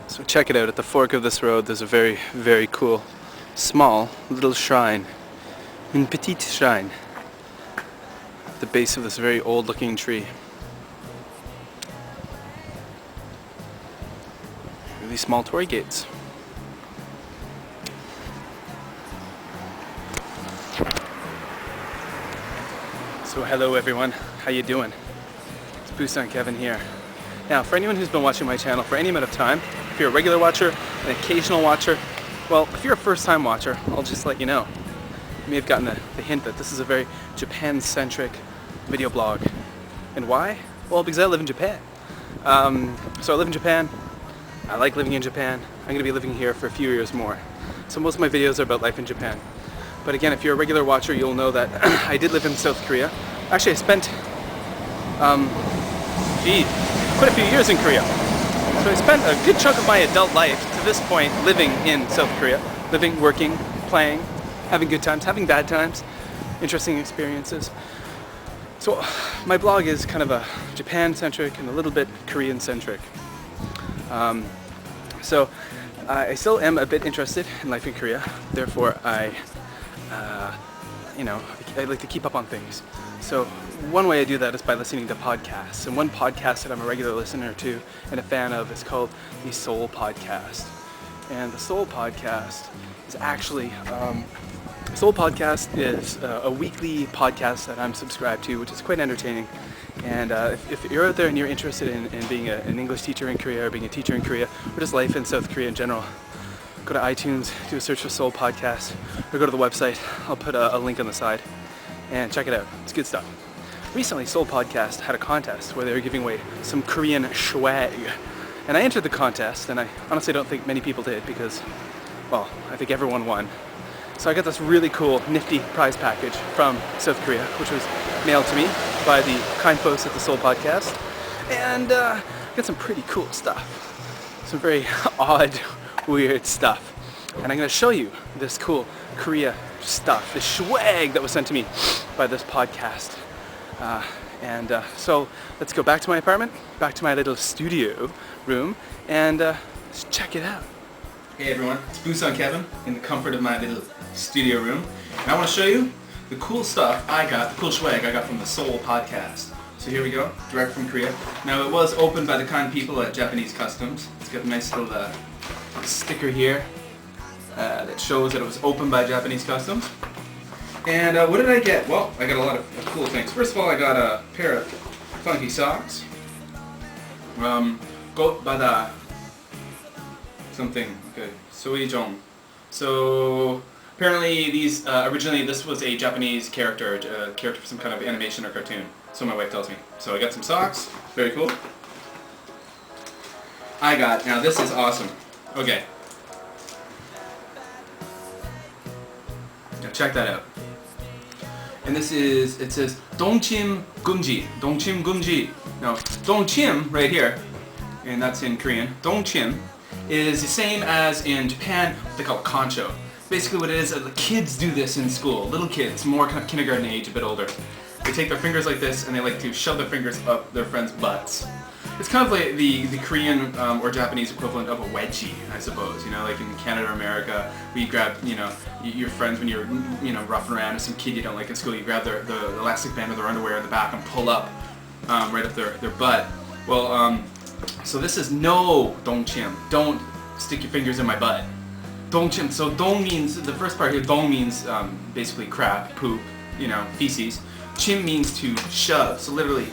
So check it out, at the fork of this road there's a very, very cool, small, little shrine. Une petite shrine. At the base of this very old looking tree. Really small torii gates. So hello everyone, how you doing? It's BusanKevin here. Now, for anyone who's been watching my channel for any amount of time, if you're a regular watcher, an occasional watcher, well, if you're a first-time watcher, I'll just let you know. You may have gotten the hint that this is a very Japan-centric video blog. And why? Well, because I live in Japan. So I live in Japan. I like living in Japan. I'm going to be living here for a few years more. So most of my videos are about life in Japan. But again, if you're a regular watcher, you'll know that I did live in South Korea. Actually, I spent quite a few years in Korea. So I spent a good chunk of my adult life to this point living in South Korea. Living, working, playing, having good times, having bad times, interesting experiences. So my blog is kind of a Japan-centric and a little bit Korean-centric. So I still am a bit interested in life in Korea. Therefore, I like to keep up on things. So one way I do that is by listening to podcasts. And one podcast that I'm a regular listener to and a fan of is called The Seoul Podcast. And the Seoul Podcast is actually, Seoul Podcast is a weekly podcast that I'm subscribed to, which is quite entertaining. And if you're out there and you're interested in being an English teacher in Korea or being a teacher in Korea or just life in South Korea in general, go to iTunes, do a search for Seoul Podcast, or go to the website. I'll put a link on the side and check it out. It's good stuff. Recently, Seoul Podcast had a contest where they were giving away some Korean swag. And I entered the contest, and I honestly don't think many people did because, well, I think everyone won. So I got this really cool, nifty prize package from South Korea, which was mailed to me by the kind folks at the Seoul Podcast. And got some pretty cool stuff. Some very odd, weird stuff. And I'm going to show you this cool Korea stuff, the swag that was sent to me by this podcast. So let's go back to my apartment, back to my little studio room, and let's check it out. Hey everyone, it's BusanKevin in the comfort of my little studio room. And I want to show you the cool stuff the cool swag I got from the Seoul Podcast. So here we go, direct from Korea. Now it was opened by the kind people at Japanese Customs. It's got a nice little sticker here that shows that it was opened by Japanese Customs. And what did I get? Well, I got a lot of cool things. First of all, I got a pair of funky socks. Got bada something. Okay, Soijong. So apparently these originally this was a Japanese character for some kind of animation or cartoon. So my wife tells me. So I got some socks. Very cool. Now this is awesome. Okay. Now check that out. And it says Dongchim Gumji. Dongchim Gumji. No, Dongchim right here, and that's in Korean. Dongchim is the same as in Japan, what they call kancho. Basically what it is, the kids do this in school. Little kids, more kind of kindergarten age, a bit older. They take their fingers like this and they like to shove their fingers up their friends' butts. It's kind of like the Korean or Japanese equivalent of a wedgie, I suppose. You know, like in Canada or America, where you grab, your friends when you're, roughing around with some kid you don't like in school, you grab the elastic band of their underwear in the back and pull up right up their butt. Well, so this is no dongchim. Don't stick your fingers in my butt. Dongchim. So dong means, the first part here, dong means basically crap, poop, feces. Chim means to shove, so literally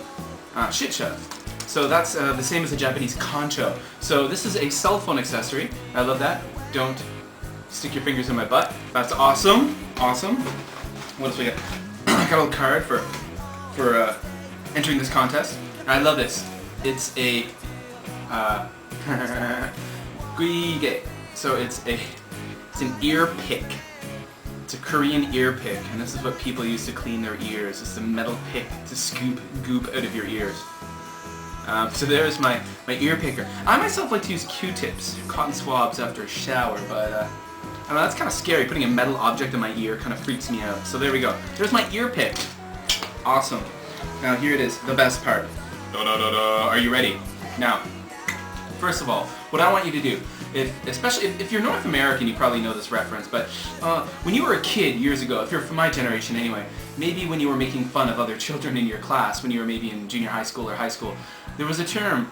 shit shove. So that's the same as the Japanese kancho. So this is a cell phone accessory. I love that. Don't stick your fingers in my butt. That's awesome. Awesome. What else we got? I got a little card for entering this contest. I love this. It's a guige. So it's an ear pick. It's a Korean ear pick, and this is what people use to clean their ears. It's a metal pick to scoop goop out of your ears. So there's my ear picker. I myself like to use Q-tips, cotton swabs after a shower, but I don't know, that's kind of scary. Putting a metal object in my ear kind of freaks me out. So there we go. There's my ear pick. Awesome. Now here it is, the best part. Are you ready? Now, First of all, what I want you to do, especially if you're North American, you probably know this reference, but when you were a kid years ago, if you're from my generation anyway, maybe when you were making fun of other children in your class, when you were maybe in junior high school or high school, there was a term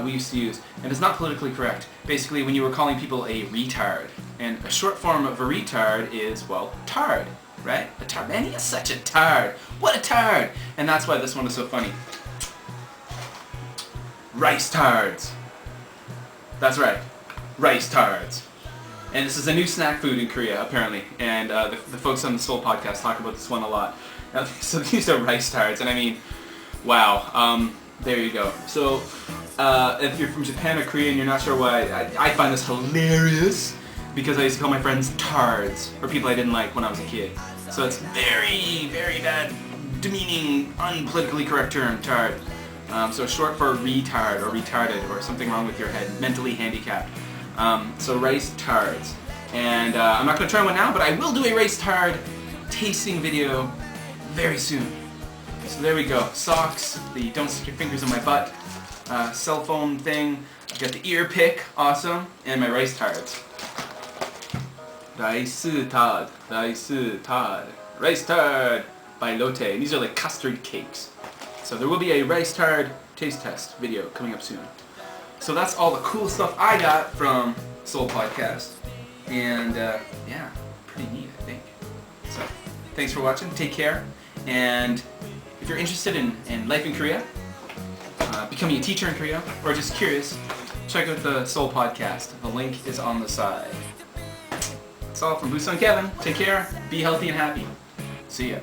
we used to use, and it's not politically correct. Basically, when you were calling people a retard, and a short form of a retard is, well, tard, right? A tard. Man, he is such a tard. What a tard! And that's why this one is so funny. Rice tards. That's right, rice tards. And this is a new snack food in Korea, apparently. And the folks on the Seoul Podcast talk about this one a lot. So these are rice tards, and I mean, wow. There you go. So if you're from Japan or Korea and you're not sure why, I find this hilarious because I used to call my friends tards, or people I didn't like when I was a kid. So it's very, very bad, demeaning, unpolitically correct term, tard. So short for retard or retarded or something wrong with your head, mentally handicapped. So rice tards. And I'm not going to try one now, but I will do a rice tard tasting video very soon. So there we go. Socks, the don't stick your fingers in my butt, cell phone thing, I've got the ear pick, awesome, and my rice tards. Rice tard, rice tard, rice tard by Lotte. And these are like custard cakes. So there will be a rice tard taste test video coming up soon. So that's all the cool stuff I got from Seoul Podcast. And yeah, pretty neat, I think. So thanks for watching, take care, and if you're interested in life in Korea, becoming a teacher in Korea, or just curious, check out the Seoul Podcast. The link is on the side. That's all from BusanKevin. Take care, be healthy and happy. See ya.